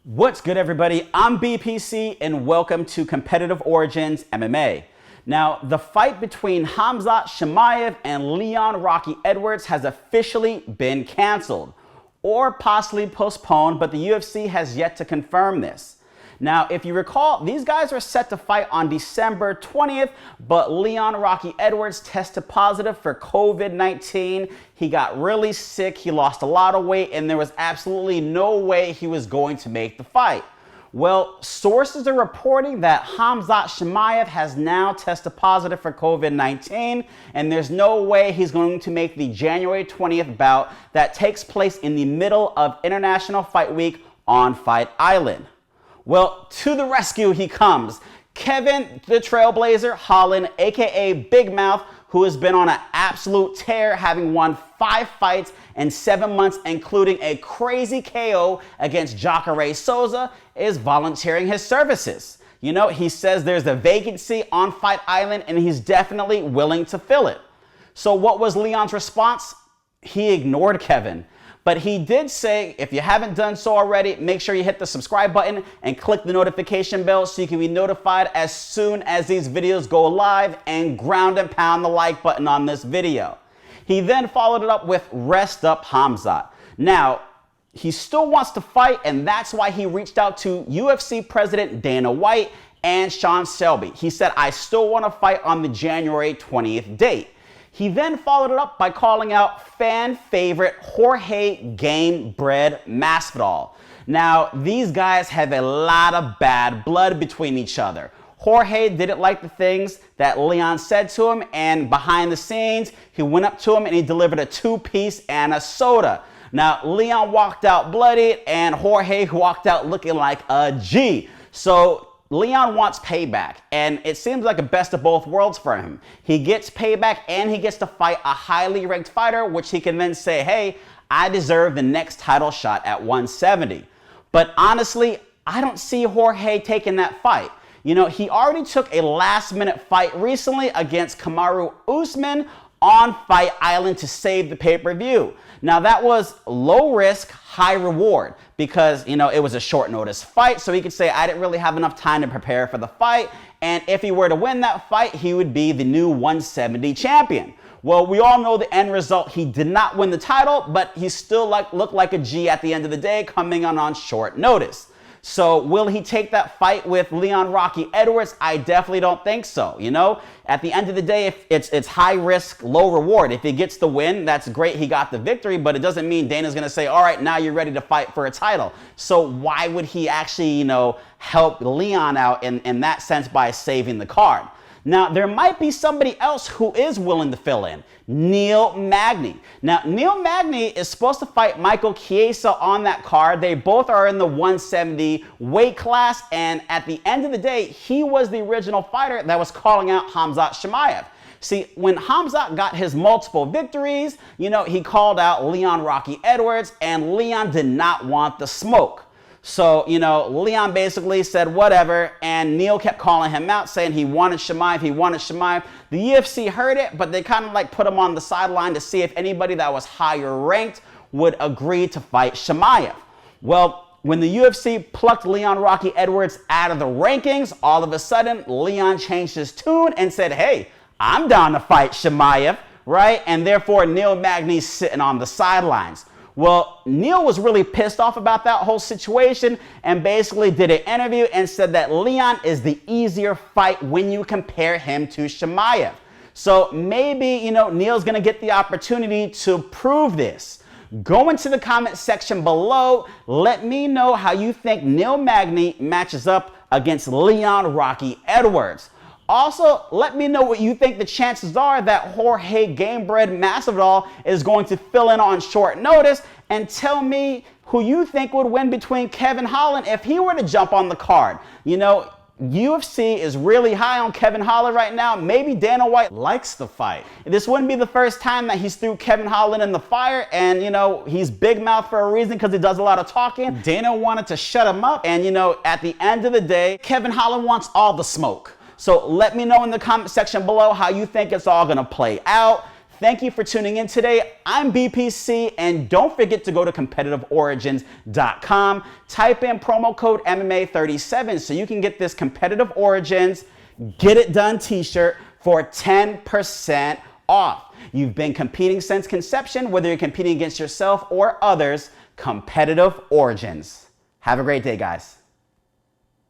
What's good, everybody? I'm BPC and welcome to Competitive Origins MMA. Now, the fight between Khamzat Chimaev and Leon Rocky Edwards has officially been canceled or possibly postponed, but the UFC has yet to confirm this. Now, if you recall, these guys were set to fight on December 20th, but Leon Rocky Edwards tested positive for COVID-19. He got really sick, he lost a lot of weight, and there was absolutely no way he was going to make the fight. Well, sources are reporting that Khamzat Chimaev has now tested positive for COVID-19, and there's no way he's going to make the January 20th bout that takes place in the middle of International Fight Week on Fight Island. Well, to the rescue he comes. Kevin, the Trailblazer, Holland, aka Big Mouth, who has been on an absolute tear, having won 5 fights in 7 months, including a crazy KO against Jacare Souza, is volunteering his services. You know, he says there's a vacancy on Fight Island and he's definitely willing to fill it. So what was Leon's response? He ignored Kevin. But he did say, if you haven't done so already, make sure you hit the subscribe button and click the notification bell so you can be notified as soon as these videos go live, and ground and pound the like button on this video. He then followed it up with rest up Khamzat. Now, he still wants to fight, and that's why he reached out to UFC President Dana White and Sean Shelby. He said, I still want to fight on the January 20th date. He then followed it up by calling out fan favorite Jorge Gamebred Masvidal. Now, these guys have a lot of bad blood between each other. Jorge didn't like the things that Leon said to him, and behind the scenes, he went up to him and he delivered a 2-piece and a soda. Now, Leon walked out bloodied and Jorge walked out looking like a G. So Leon wants payback, and it seems like a best of both worlds for him. He gets payback and he gets to fight a highly ranked fighter, which he can then say, hey, I deserve the next title shot at 170. But honestly, I don't see Jorge taking that fight. You know, he already took a last-minute fight recently against Kamaru Usman on Fight Island to save the pay-per-view. Now, that was low risk, high reward because, you know, it was a short notice fight, so he could say, I didn't really have enough time to prepare for the fight, and if he were to win that fight, he would be the new 170 champion. Well, we all know the end result. He did not win the title, but he still looked like a G at the end of the day, coming on short notice. So will he take that fight with Leon Rocky Edwards? I definitely don't think so. You know, at the end of the day, if it's high risk, low reward. If he gets the win, that's great. He got the victory, but it doesn't mean Dana's going to say, all right, now you're ready to fight for a title. So why would he actually, you know, help Leon out in that sense by saving the card? Now, there might be somebody else who is willing to fill in. Neil Magny. Now, Neil Magny is supposed to fight Michael Chiesa on that card. They both are in the 170 weight class, and at the end of the day, he was the original fighter that was calling out Khamzat Chimaev. See, when Khamzat got his multiple victories, you know, he called out Leon Rocky Edwards, and Leon did not want the smoke. So, you know, Leon basically said whatever, and Neil kept calling him out, saying he wanted Chimaev, he wanted Chimaev. The UFC heard it, but they kind of like put him on the sideline to see if anybody that was higher ranked would agree to fight Chimaev. Well, when the UFC plucked Leon Rocky Edwards out of the rankings, all of a sudden, Leon changed his tune and said, hey, I'm down to fight Chimaev, right? And therefore, Neil Magny's sitting on the sidelines. Well, Neil was really pissed off about that whole situation and basically did an interview and said that Leon is the easier fight when you compare him to Chimaev. So maybe, you know, Neil's going to get the opportunity to prove this. Go into the comment section below. Let me know how you think Neil Magny matches up against Leon Rocky Edwards. Also, let me know what you think the chances are that Jorge Gamebred Masvidal is going to fill in on short notice, and tell me who you think would win between Kevin Holland if he were to jump on the card. You know, UFC is really high on Kevin Holland right now. Maybe Dana White likes the fight. This wouldn't be the first time that he's threw Kevin Holland in the fire, and, you know, he's big mouth for a reason because he does a lot of talking. Dana wanted to shut him up, and, you know, at the end of the day, Kevin Holland wants all the smoke. So let me know in the comment section below how you think it's all going to play out. Thank you for tuning in today. I'm BPC, and don't forget to go to competitiveorigins.com. Type in promo code MMA37 so you can get this Competitive Origins Get It Done t-shirt for 10% off. You've been competing since conception, whether you're competing against yourself or others. Competitive Origins. Have a great day, guys.